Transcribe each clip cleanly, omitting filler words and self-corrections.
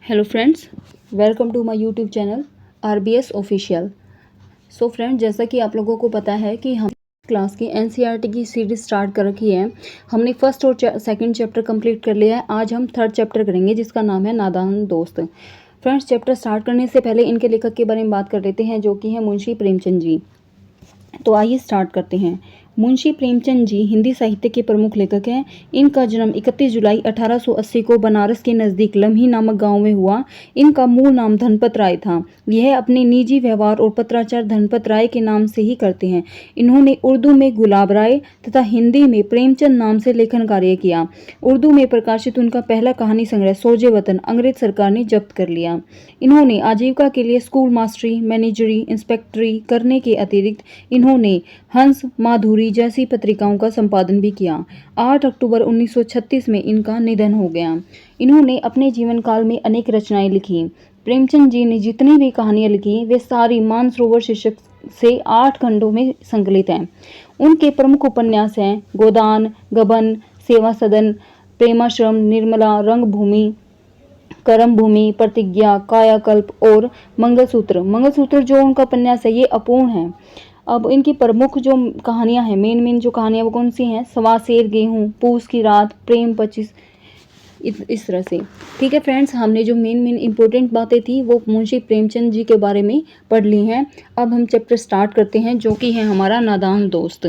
Hello friends, welcome to my YouTube channel RBS official. So friends, जैसा कि आप लोगों को पता है कि हम क्लास की NCERT की सीरीज स्टार्ट कर रखी है। हमने फर्स्ट और सेकंड चैप्टर कंप्लीट कर लिया है। आज हम थर्ड चैप्टर करेंगे जिसका नाम है नादान दोस्त। फ्रेंड्स, चैप्टर स्टार्ट करने से पहले इनके लेखक के बारे में बात कर लेते हैं, जो कि हैं मुंशी प्रेमचंद जी। तो आइए स्टार्ट करते हैं। मुंशी प्रेमचंद जी हिंदी साहित्य के प्रमुख लेखक हैं। इनका जन्म 31 जुलाई 1880 को बनारस के नज़दीक लम्ही नामक गांव में हुआ। इनका मूल नाम धनपत राय था। यह अपने निजी व्यवहार और पत्राचार धनपत राय के नाम से ही करते हैं। इन्होंने उर्दू में गुलाब राय तथा हिंदी में प्रेमचंद नाम से लेखन कार्य किया। उर्दू में प्रकाशित उनका पहला कहानी संग्रह सोजे वतन अंग्रेज सरकार ने जब्त कर लिया। इन्होंने आजीविका के लिए स्कूल मास्टरी, मैनेजरी, इंस्पेक्टरी करने के अतिरिक्त इन्होंने हंस, माधुरी जैसी पत्रिकाओं का संपादन भी किया। 8 अक्टूबर 1936 में इनका निधन हो गया। इन्होंने अपने जीवन काल में अनेक रचनाएं लिखी। प्रेमचंद जी ने जितनी भी कहानियां लिखी वे सारी मानसरोवर शीर्षक से 8 खंडों में संकलित हैं। उनके प्रमुख उपन्यास हैं गोदान, गबन, सेवा सदन, प्रेमाश्रम, निर्मला, रंगभूमि, कर्म भूमि, प्रतिज्ञा, कायाकल्प और मंगलसूत्र। मंगलसूत्र जो उनका उपन्यास है ये अपूर्ण है। अब इनकी प्रमुख जो कहानियां हैं, मेन जो कहानियां वो कौन सी हैं? सवा सेर गेहूं, पूस की रात, प्रेम 25, इस तरह से। ठीक है फ्रेंड्स, हमने जो मेन इंपॉर्टेंट बातें थी वो मुंशी प्रेमचंद जी के बारे में पढ़ ली हैं। अब हम चैप्टर स्टार्ट करते हैं, जो कि है हमारा नादान दोस्त।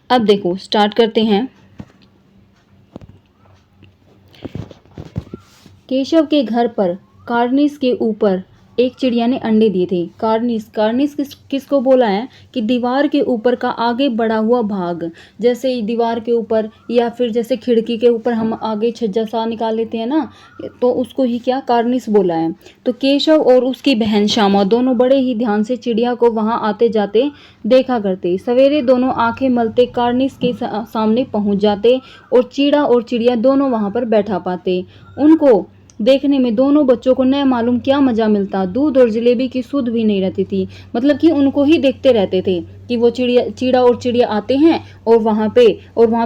अब देखो स्टार्ट करते हैं। केशव के घर पर कार्निस के ऊपर एक चिड़िया ने अंडे दिए थे। कार्निस किसको बोला है? कि दीवार के ऊपर का आगे बढ़ा हुआ भाग, जैसे दीवार के ऊपर या फिर जैसे खिड़की के ऊपर हम आगे छज्जा सा निकाल लेते हैं ना, तो उसको ही क्या कार्निस बोला है। तो केशव और उसकी बहन श्यामा दोनों बड़े ही ध्यान से चिड़िया को वहां आते जाते देखा करते। सवेरे दोनों आंखें मलते कार्निस के सामने पहुंच जाते और चिड़िया दोनों वहां पर बैठा पाते। उनको देखने में दोनों बच्चों को न मालूम क्या मजा मिलता। दूध और जलेबी की सुध भी नहीं रहती थी। मतलब कि उनको ही देखते रहते थे कि वो चिड़िया आते हैं और वहां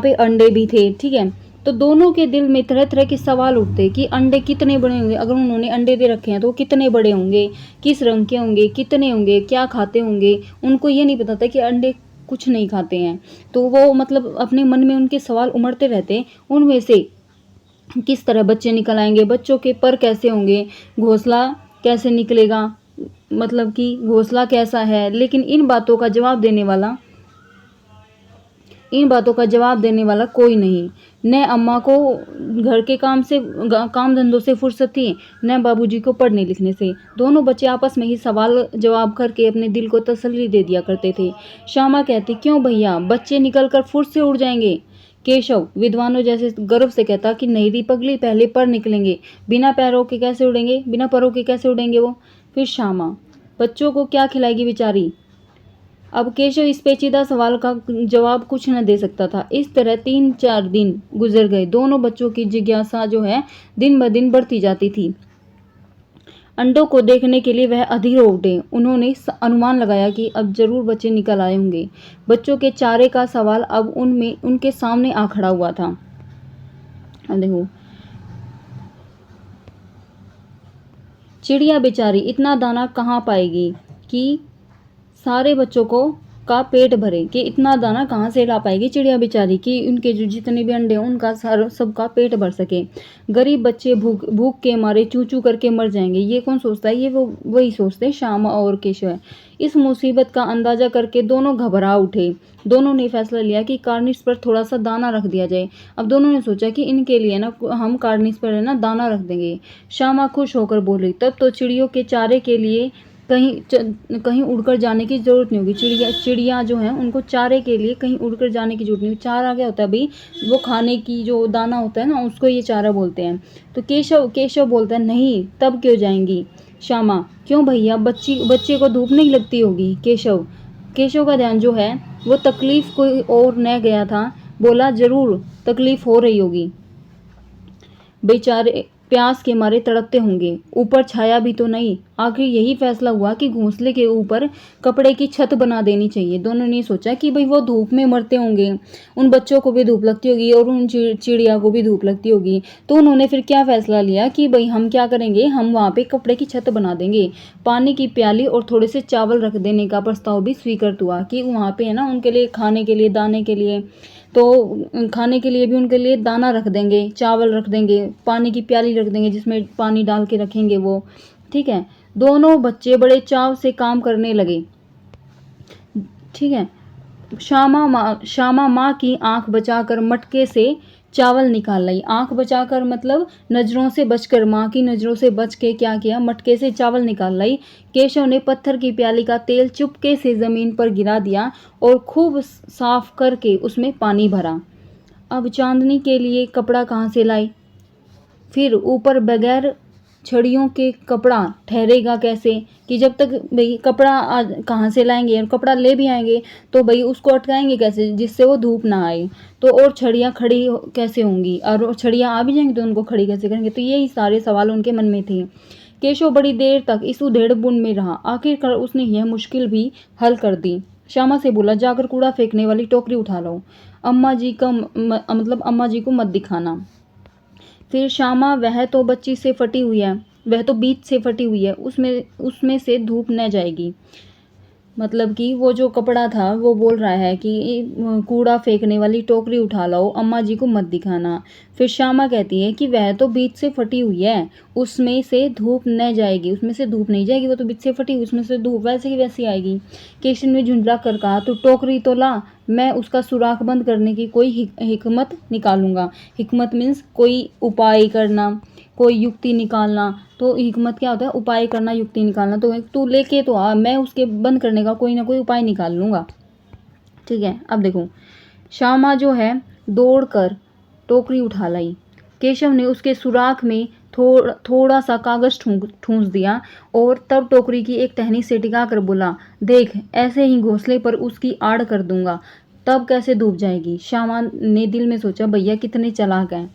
पे अंडे भी थे। ठीक है, तो दोनों के दिल में तरह तरह के सवाल उठते कि अंडे कितने बड़े होंगे। अगर उन्होंने अंडे दे रखे हैं तो वो कितने बड़े होंगे, किस रंग के होंगे, कितने होंगे, क्या खाते होंगे। उनको ये नहीं पता था कि अंडे कुछ नहीं खाते हैं। तो वो मतलब अपने मन में उनके सवाल उमड़ते रहते। उनमें से किस तरह बच्चे निकल आएंगे, बच्चों के पर कैसे होंगे, घोंसला कैसे निकलेगा, मतलब कि घोंसला कैसा है। लेकिन इन बातों का जवाब देने वाला कोई नहीं। न अम्मा को घर के काम धंधों से फुर्सत थी, न बाबूजी को पढ़ने लिखने से। दोनों बच्चे आपस में ही सवाल जवाब करके अपने दिल को तसल्ली दे दिया करते थे। श्यामा कहती, क्यों भैया, बच्चे निकल कर फुर्स से उड़ जाएंगे। केशव विद्वानों जैसे गर्व से कहता कि नहीं दी पगली, पहले पर निकलेंगे, बिना पैरों के कैसे उड़ेंगे, बिना परों के कैसे उड़ेंगे वो। फिर श्यामा, बच्चों को क्या खिलाएगी बेचारी। अब केशव इस पेचीदा सवाल का जवाब कुछ न दे सकता था। इस तरह 3-4 दिन गुजर गए। दोनों बच्चों की जिज्ञासा जो है दिन ब दिन बढ़ती जाती थी। अंडों को देखने के लिए वह अधीर हो उठे। उन्होंने अनुमान लगाया कि अब जरूर बच्चे निकल आए होंगे। बच्चों के चारे का सवाल अब उनके सामने आ खड़ा हुआ था। अब देखो, चिड़िया बेचारी इतना दाना कहाँ पाएगी कि सारे बच्चों का पेट भरे, कि इतना दाना कहाँ से ला पाएगी चिड़िया बेचारी कि उनके जो जितने भी अंडे हों उनका सबका पेट भर सके। गरीब बच्चे भूख के मारे चू चू करके मर जाएंगे। ये कौन सोचता है? ये वही सोचते हैं श्यामा और केशव। इस मुसीबत का अंदाजा करके दोनों घबरा उठे। दोनों ने फैसला लिया कि कार्निस पर थोड़ा सा दाना रख दिया जाए। अब दोनों ने सोचा कि इनके लिए ना हम कार्निस पर है ना दाना रख देंगे। श्यामा खुश होकर बोली, तब तो चिड़ियों के चारे के लिए कहीं उड़कर जाने की जरूरत नहीं होगी। चिड़िया जो है उनको चारे के लिए कहीं उड़कर जाने की जरूरत नहीं होगी। चारा क्या होता है भाई? वो खाने की जो दाना होता है ना, उसको ये चारा बोलते हैं। तो केशव बोलता है, नहीं, तब क्यों जाएंगी। श्यामा, क्यों भैया, बच्चे को धूप नहीं लगती होगी। केशव का ध्यान जो है वो तकलीफ कोई और न गया था। बोला, जरूर तकलीफ हो रही होगी। प्यास के मारे तड़पते होंगे, ऊपर छाया भी तो नहीं। आखिर यही फैसला हुआ कि घोंसले के ऊपर कपड़े की छत बना देनी चाहिए। दोनों ने सोचा कि भाई वो धूप में मरते होंगे, उन बच्चों को भी धूप लगती होगी और उन चिड़िया को भी धूप लगती होगी। तो उन्होंने फिर क्या फैसला लिया कि भाई हम क्या करेंगे, हम वहाँ पे कपड़े की छत बना देंगे। पानी की प्याली और थोड़े से चावल रख देने का प्रस्ताव भी स्वीकृत हुआ कि वहाँ पे है ना उनके लिए खाने के लिए, दाने के लिए, तो खाने के लिए भी उनके लिए दाना रख देंगे, चावल रख देंगे, पानी की प्याली रख देंगे जिसमें पानी डाल के रखेंगे वो। ठीक है, दोनों बच्चे बड़े चाव से काम करने लगे। ठीक है, श्यामा माँ की आंख बचाकर मटके से चावल निकाल लाई। आंख बचाकर मतलब नजरों से बचकर, माँ की नजरों से बच के क्या किया, मटके से चावल निकाल लाई। केशव ने पत्थर की प्याली का तेल चुपके से जमीन पर गिरा दिया और खूब साफ करके उसमें पानी भरा। अब चांदनी के लिए कपड़ा कहाँ से लाई? फिर ऊपर बगैर छड़ियों के कपड़ा ठहरेगा कैसे? कि जब तक भाई कपड़ा कहाँ से लाएंगे, और कपड़ा ले भी आएंगे तो भाई उसको अटकाएंगे कैसे जिससे वो धूप ना आए? तो और छड़ियाँ खड़ी कैसे होंगी, और छड़ियाँ आ भी जाएंगी तो उनको खड़ी कैसे करेंगे? तो यही सारे सवाल उनके मन में थे। केशव बड़ी देर तक इस उधेड़-बुन में रहा। आखिरकार उसने यह मुश्किल भी हल कर दी। श्यामा से बोला, जाकर कूड़ा फेंकने वाली टोकरी उठा लो, अम्मा जी का मतलब अम्मा जी को मत दिखाना। फिर श्यामा, वह तो बच्ची से फटी हुई है, वह तो बीच से फटी हुई है, उसमें से धूप न जाएगी। मतलब कि वो जो कपड़ा था वो बोल रहा है कि कूड़ा फेंकने वाली टोकरी उठा लाओ, अम्मा जी को मत दिखाना। फिर श्यामा कहती है कि वह तो बीच से फटी हुई है, उसमें से धूप न जाएगी, उसमें से धूप नहीं जाएगी, वो तो बीच से फटी हुई, उसमें से धूप वैसे की वैसी आएगी। केशव ने झुंझला कर कहा, तो टोकरी तो ला, मैं उसका सुराख बंद करने की कोई हिकमत निकालूंगा। हिकमत मीन्स कोई उपाय करना, कोई युक्ति निकालना। तो हिकमत क्या होता है? उपाय करना, युक्ति निकालना। तो तू लेके तो आ, मैं उसके बंद करने का कोई ना कोई उपाय निकाल लूँगा। ठीक है, अब देखो, श्यामा जो है दौड़ कर टोकरी उठा लाई। केशव ने उसके सुराख में थोड़ा सा कागज ठूंस दिया और तब टोकरी की एक टहनी से टिका कर बोला, देख, ऐसे ही घोंसले पर उसकी आड़ कर दूंगा, तब कैसे डूब जाएगी। श्यामा ने दिल में सोचा, भैया कितने चालाक हैं।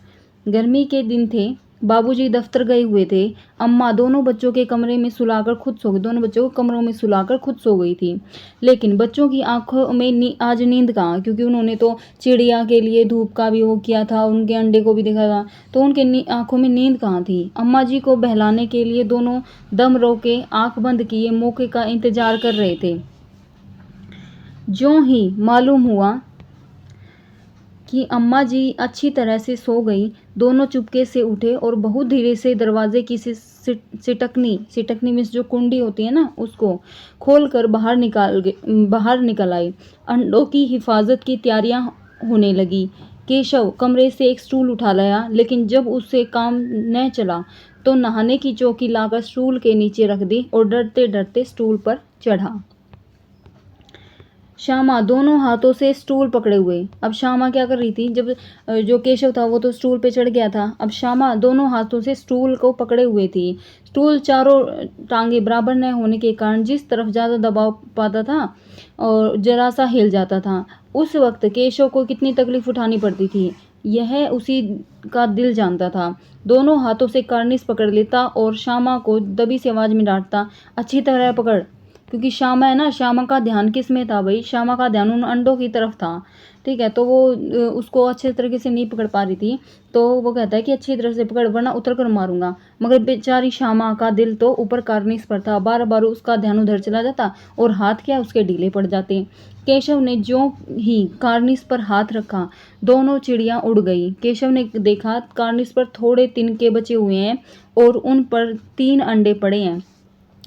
गर्मी के दिन थे, बाबूजी दफ्तर गए हुए थे, अम्मा दोनों बच्चों के कमरे में सुलाकर खुद सो गई, दोनों बच्चों को कमरों में सुलाकर खुद सो गई थी। लेकिन बच्चों की आंखों में आज नींद कहाँ, क्योंकि उन्होंने तो चिड़िया के लिए धूप का भी वो किया था, उनके अंडे को भी देखा था, तो उनके आंखों में नींद कहाँ थी। अम्मा जी को बहलाने के लिए दोनों दम रोके आंख बंद किए मौके का इंतजार कर रहे थे। ज्यों ही मालूम हुआ कि अम्मा जी अच्छी तरह से सो गई, दोनों चुपके से उठे और बहुत धीरे से दरवाजे की सिटकनी मीन्स जो कुंडी होती है ना, उसको खोलकर बाहर निकल आई। अंडों की हिफाजत की तैयारियां होने लगी। केशव कमरे से एक स्टूल उठा लाया, लेकिन जब उससे काम न चला तो नहाने की चौकी लाकर स्टूल के नीचे रख दी और डरते डरते स्टूल पर चढ़ा। श्यामा दोनों हाथों से स्टूल पकड़े हुए। अब श्यामा क्या कर रही थी, जब जो केशव था वो तो स्टूल पे चढ़ गया था, अब श्यामा दोनों हाथों से स्टूल को पकड़े हुए थी। स्टूल चारों टांगे बराबर न होने के कारण जिस तरफ ज़्यादा दबाव पाता था और जरा सा हिल जाता था। उस वक्त केशव को कितनी तकलीफ उठानी पड़ती थी यह उसी का दिल जानता था। दोनों हाथों से कार्निस पकड़ लेता और श्यामा को दबी सी आवाज़ में डांटता, अच्छी तरह पकड़। क्योंकि श्यामा है ना, श्यामा का ध्यान किस में था भाई, श्यामा का ध्यान उन अंडों की तरफ था। ठीक है, तो वो उसको अच्छे तरीके से नहीं पकड़ पा रही थी, तो वो कहता है कि अच्छी तरह से पकड़ वरना उतर कर मारूंगा। मगर बेचारी श्यामा का दिल तो ऊपर कार्निस पर था, बार बार उसका ध्यान उधर चला जाता और हाथ क्या उसके ढीले पड़ जाते। केशव ने ज्यों ही कार्निस पर हाथ रखा, दोनों चिड़ियां उड़ गई। केशव ने देखा कार्निस पर थोड़े तिनके बचे हुए हैं और उन पर 3 अंडे पड़े हैं।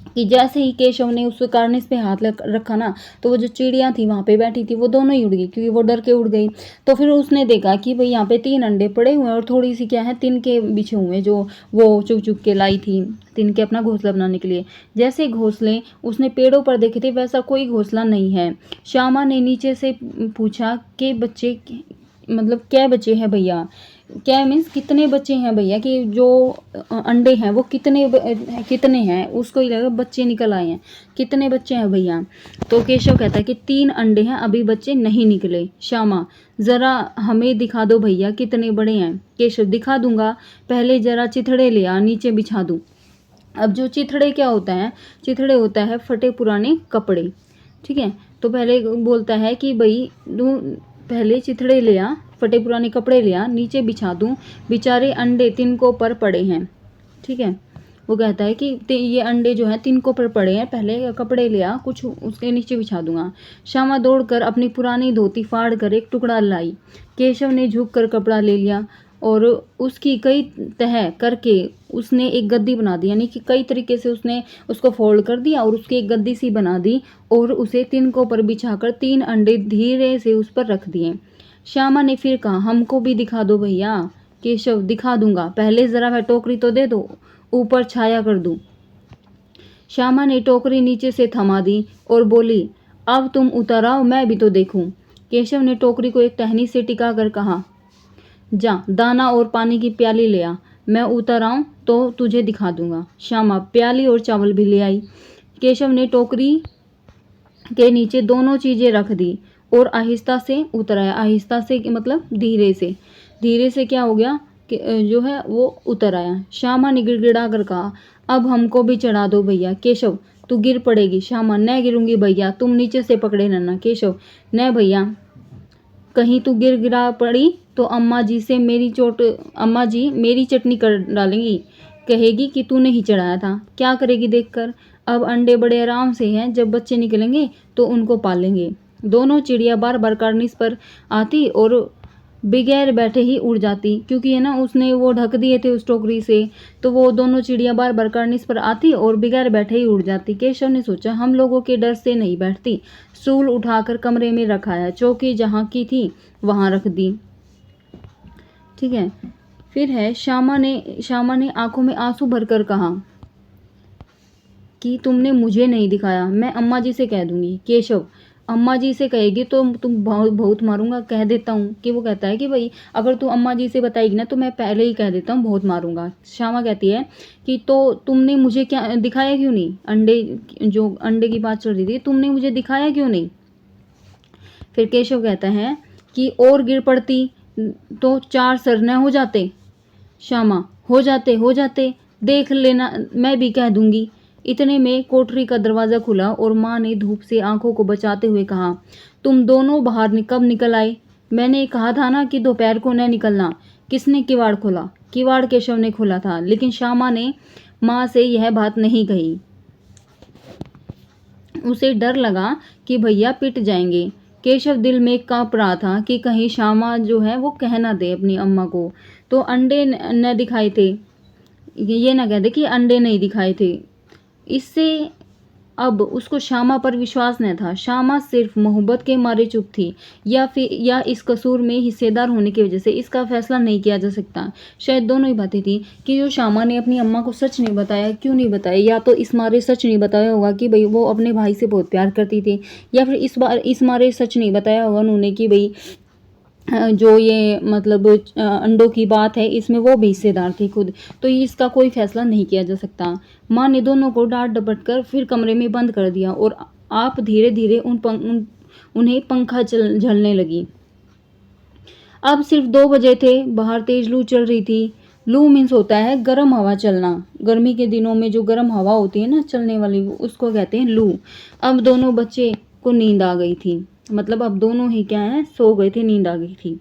कि जैसे ही केशव ने उस कार्निस पे हाथ रखा ना, तो वो जो चिड़ियाँ थी वहाँ पे बैठी थी वो दोनों ही उड़ गई, क्योंकि वो डर के उड़ गई। तो फिर उसने देखा कि भाई यहाँ पे 3 अंडे पड़े हुए हैं और थोड़ी सी क्या है तिनके बिछे हुए हैं, जो वो चुग चुग के लाई थी तिनके अपना घोंसला बनाने के लिए। जैसे घोंसले उसने पेड़ों पर देखे थे वैसा कोई घोंसला नहीं है। श्यामा ने नीचे से पूछा कि बच्चे मतलब क्या बच्चे हैं भैया, क्या मीन्स कितने बच्चे हैं भैया, कि जो अंडे हैं वो कितने हैं, उसको ही लगा बच्चे निकल आए हैं, कितने बच्चे हैं भैया। तो केशव कहता है कि 3 अंडे हैं, अभी बच्चे नहीं निकले। श्यामा, ज़रा हमें दिखा दो भैया कितने बड़े हैं। केशव, दिखा दूंगा, पहले ज़रा चिथड़े ले आ, नीचे बिछा दूँ। अब जो चिथड़े क्या होता है, चिथड़े होता है फटे पुराने कपड़े, ठीक है। तो पहले बोलता है कि भाई तू पहले चिथड़े ले आ, फटे पुराने कपड़े ले आ, नीचे बिछा दूँ, बेचारे अंडे तिनकों पर पड़े हैं, ठीक है। वो कहता है कि ये अंडे जो हैं तिनकों पर पड़े हैं, पहले कपड़े ले आ, कुछ उसके नीचे बिछा दूंगा। श्यामा दौड़कर अपनी पुरानी धोती फाड़ कर एक टुकड़ा लाई। केशव ने झुक कर कपड़ा ले लिया और उसकी कई तह करके उसने एक गद्दी बना दी, यानी कि कई तरीके से उसने उसको फोल्ड कर दिया और उसकी एक गद्दी सी बना दी और उसे तिनकों पर बिछाकर 3 अंडे धीरे से उस पर रख दिए। श्यामा ने फिर कहा, हमको भी दिखा दो भैया। केशव, दिखा दूंगा, पहले जरा वह टोकरी तो दे दो, ऊपर छाया कर दूं। श्यामा ने टोकरी नीचे से थमा दी और बोली, अब तुम उतर आओ, मैं भी तो देखूं। केशव ने टोकरी को एक टहनी से टिका कर कहा, जा दाना और पानी की प्याली ले आ, मैं उतर आऊं तो तुझे दिखा दूंगा। श्यामा प्याली और चावल भी ले आई। केशव ने टोकरी के नीचे दोनों चीजें रख दी और आहिस्ता से उतर आया। आहिस्ता से मतलब धीरे से, धीरे से क्या हो गया कि जो है वो उतर आया। श्यामा ने गिड़गिड़ा कर कहा, अब हमको भी चढ़ा दो भैया। केशव, तू गिर पड़ेगी। श्यामा, न गिरूंगी भैया, तुम नीचे से पकड़े रहना। केशव, न भैया, कहीं तू गिरा पड़ी तो अम्मा जी से अम्मा जी मेरी चटनी कर डालेंगी, कहेगी कि तूने ही चढ़ाया था। क्या करेगी देखकर। अब अंडे बड़े आराम से हैं, जब बच्चे निकलेंगे तो उनको पालेंगे। दोनों चिड़िया बार बार कार्निस पर आती और बगैर बैठे ही उड़ जाती, क्योंकि है ना उसने वो ढक दिए थे उस टोकरी से, तो वो दोनों चिड़िया बार बार कार्निस पर आती और बगैर बैठे ही उड़ जाती। केशव ने सोचा, हम लोगों के डर से नहीं बैठती। स्टूल उठाकर कमरे में रखाया, चौकी जहाँ की थी वहाँ रख दी, ठीक है। फिर है श्यामा ने आंखों में आंसू भरकर कहा कि तुमने मुझे नहीं दिखाया, मैं अम्मा जी से कह दूंगी। केशव, अम्मा जी से कहेगी तो तुम बहुत मारूंगा, कह देता हूँ। कि वो कहता है कि भाई अगर तू अम्मा जी से बताएगी ना तो मैं पहले ही कह देता हूँ, बहुत मारूंगा। श्यामा कहती है कि तो तुमने मुझे क्या दिखाया क्यों नहीं, अंडे की बात चल रही थी, तुमने मुझे दिखाया क्यों नहीं। फिर केशव कहता है कि और गिर पड़ती तो 4 सरने हो जाते। श्यामा, हो जाते, देख लेना, मैं भी कह दूंगी। इतने में कोठरी का दरवाज़ा खुला और माँ ने धूप से आंखों को बचाते हुए कहा, तुम दोनों बाहर कब निकल आए। मैंने कहा था ना कि दोपहर को न निकलना। किसने किवाड़ खोला। किवाड़ केशव ने खोला था, लेकिन श्यामा ने माँ से यह बात नहीं कही। उसे डर लगा कि भैया पिट जाएंगे। केशव दिल में कांप रहा था कि कहीं श्यामा जो है वो कह ना दे अपनी अम्मा को तो अंडे न दिखाए थे, ये ना कह दे कि अंडे नहीं दिखाए थे। इससे अब उसको श्यामा पर विश्वास न था। श्यामा सिर्फ मोहब्बत के मारे चुप थी या इस कसूर में हिस्सेदार होने की वजह से। इसका फैसला नहीं किया जा सकता। शायद दोनों ही बातें थी कि जो श्यामा ने अपनी अम्मा को सच नहीं बताया, क्यों नहीं बताया, या तो इस मारे सच नहीं बताया होगा कि भाई वो अपने भाई से बहुत प्यार करती थी, या फिर इस मारे सच नहीं बताया होगा उन्होंने कि भाई जो ये मतलब अंडों की बात है इसमें वो भी हिस्सेदार थी खुद। तो इसका कोई फैसला नहीं किया जा सकता। माँ ने दोनों को डांट डपट कर फिर कमरे में बंद कर दिया और आप धीरे धीरे उन्हें पंखा झलने लगी। अब सिर्फ 2 बजे थे, बाहर तेज लू चल रही थी। लू मीन्स होता है गर्म हवा चलना। गर्मी के दिनों में जो गर्म हवा होती है ना चलने वाली, उसको कहते हैं लू। अब दोनों बच्चे को नींद आ गई थी, मतलब अब दोनों ही क्या है, सो गए थे, नींद आ गई थी।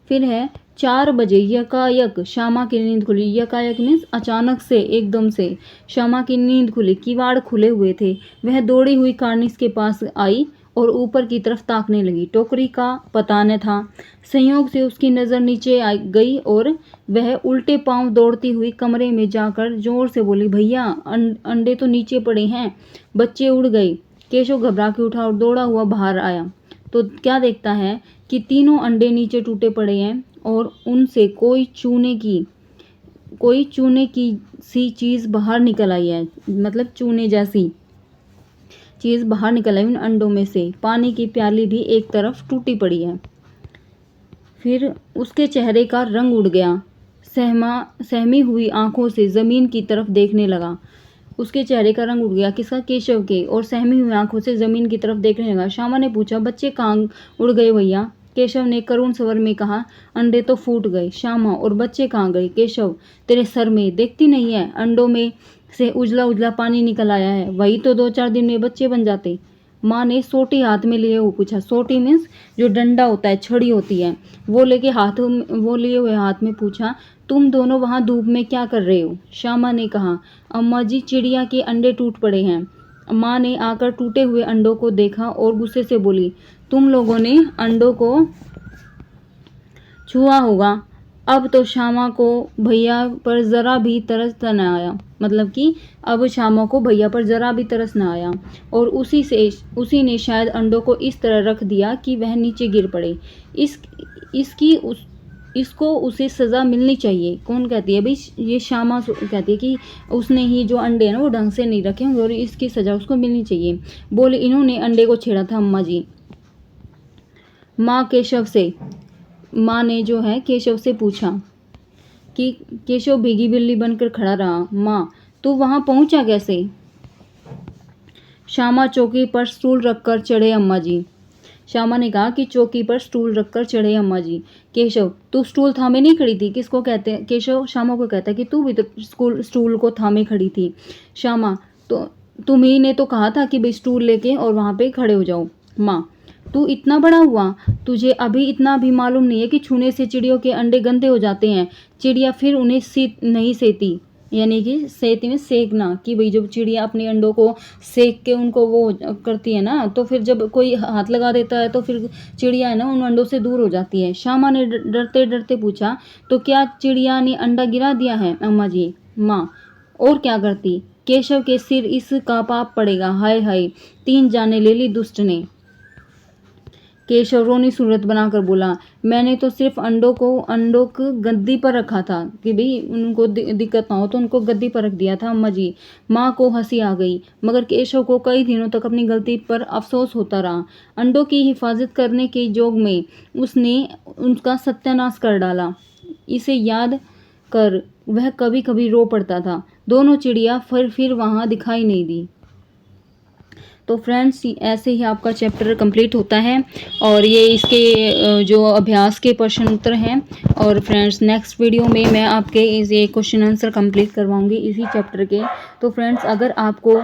फिर है 4 बजे यकायक श्यामा की नींद खुली। यकायक मीन्स अचानक से, एकदम से श्यामा की नींद खुली। किवाड़ खुले हुए थे। वह दौड़ी हुई कार्निस के पास आई और ऊपर की तरफ ताकने लगी। टोकरी का पता न था। संयोग से उसकी नज़र नीचे आ गई और वह उल्टे पांव दौड़ती हुई कमरे में जाकर जोर से बोली, भैया अंडे तो नीचे पड़े हैं, बच्चे उड़ गए। केशव घबरा के उठा और दौड़ा हुआ बाहर आया तो क्या देखता है कि तीनों अंडे नीचे टूटे पड़े हैं और उनसे कोई चूने की सी चीज़ बाहर निकल आई है, मतलब चूने जैसी चीज़ बाहर निकल आई उन अंडों में से। पानी की प्याली भी एक तरफ टूटी पड़ी है। फिर उसके चेहरे का रंग उड़ गया। सहमी हुई आंखों से ज़मीन की तरफ देखने लगा। उसके चेहरे का रंग उड़ गया, किसका? केशव के। और सहमी हुई आंखों से ज़मीन की तरफ देखने लगा। श्यामा ने पूछा, बच्चे कहाँ उड़ गए भैया? केशव ने करुण स्वर में कहा, अंडे तो फूट गए। श्यामा, और बच्चे कहाँ गए? केशव, तेरे सर में देखती नहीं है, अंडों में से उजला उजला पानी निकल आया है, वही तो 2-4 दिन में बच्चे बन जाते। माँ ने सोटी हाथ में लिए हुए पूछा। सोटी मीन्स जो डंडा होता है, छड़ी होती है, वो लिए हुए हाथ में पूछा, तुम दोनों वहाँ धूप में क्या कर रहे हो? श्यामा ने कहा, अम्मा जी, चिड़िया के अंडे टूट पड़े हैं। माँ ने आकर टूटे हुए अंडों को देखा और गुस्से से बोली, तुम लोगों ने अंडों को छुआ होगा। अब तो श्यामा को भैया पर ज़रा भी तरस न आया। मतलब कि अब श्यामा को भैया पर ज़रा भी तरस न आया और उसी ने शायद अंडों को इस तरह रख दिया कि वह नीचे गिर पड़े। इसको उसे सज़ा मिलनी चाहिए। कौन कहती है भाई? ये श्यामा कहती है कि उसने ही जो अंडे हैं ना वो ढंग से नहीं रखे होंगे और इसकी सज़ा उसको मिलनी चाहिए। बोले, इन्होंने अंडे को छेड़ा था अम्मा जी। माँ ने जो है केशव से पूछा कि केशव भीगी बिल्ली बनकर खड़ा रहा। माँ, तू वहाँ पहुँचा कैसे? श्यामा चौकी पर स्टूल रखकर चढ़े अम्मा जी। श्यामा ने कहा कि चौकी पर स्टूल रखकर चढ़े अम्मा जी। केशव, तू स्टूल थामे नहीं खड़ी थी? किसको कहते हैं? केशव श्यामा को कहता है कि तू भी तो स्टूल को थामे खड़ी थी। श्यामा, तो तुम्ही ने तो कहा था कि भाई स्टूल लेके और वहाँ पे खड़े हो जाओ। माँ, तू इतना बड़ा हुआ, तुझे अभी इतना भी मालूम नहीं है कि छूने से चिड़ियों के अंडे गंदे हो जाते हैं। चिड़िया फिर उन्हें नहीं सेती, यानी कि सेती में सेकना, कि भाई जब चिड़िया अपने अंडों को सेक के उनको वो करती है ना, तो फिर जब कोई हाथ लगा देता है तो फिर चिड़िया है ना उन अंडों से दूर हो जाती है। श्यामा ने डरते डरते पूछा, तो क्या चिड़िया ने अंडा गिरा दिया है अम्मा जी? माँ, और क्या करती? केशव के सिर इसका पाप पड़ेगा। हाय हाय, 3 जाने ले ली दुष्ट ने। केशव रोनी सूरत बनाकर बोला, मैंने तो सिर्फ अंडों को गद्दी पर रखा था कि भाई उनको दिक्कत ना हो, तो उनको गद्दी पर रख दिया था अम्मा जी। माँ को हंसी आ गई, मगर केशव को कई दिनों तक अपनी गलती पर अफसोस होता रहा। अंडों की हिफाजत करने के जोग में उसने उनका सत्यानाश कर डाला। इसे याद कर वह कभी कभी रो पड़ता था। दोनों चिड़िया फिर वहाँ दिखाई नहीं दी। तो फ्रेंड्स, ऐसे ही आपका चैप्टर कंप्लीट होता है और ये इसके जो अभ्यास के प्रश्न उत्तर हैं। और फ्रेंड्स, नेक्स्ट वीडियो में मैं आपके ये क्वेश्चन आंसर कंप्लीट करवाऊंगी इसी चैप्टर के। तो फ्रेंड्स, अगर आपको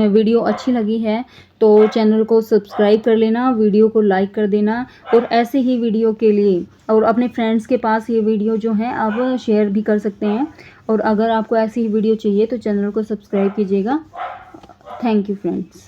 वीडियो अच्छी लगी है तो चैनल को सब्सक्राइब कर लेना, वीडियो को लाइक कर देना और ऐसे ही वीडियो के लिए और अपने फ्रेंड्स के पास ये वीडियो जो है आप शेयर भी कर सकते हैं। और अगर आपको ऐसी ही वीडियो चाहिए तो चैनल को सब्सक्राइब कीजिएगा। Thank you, friends.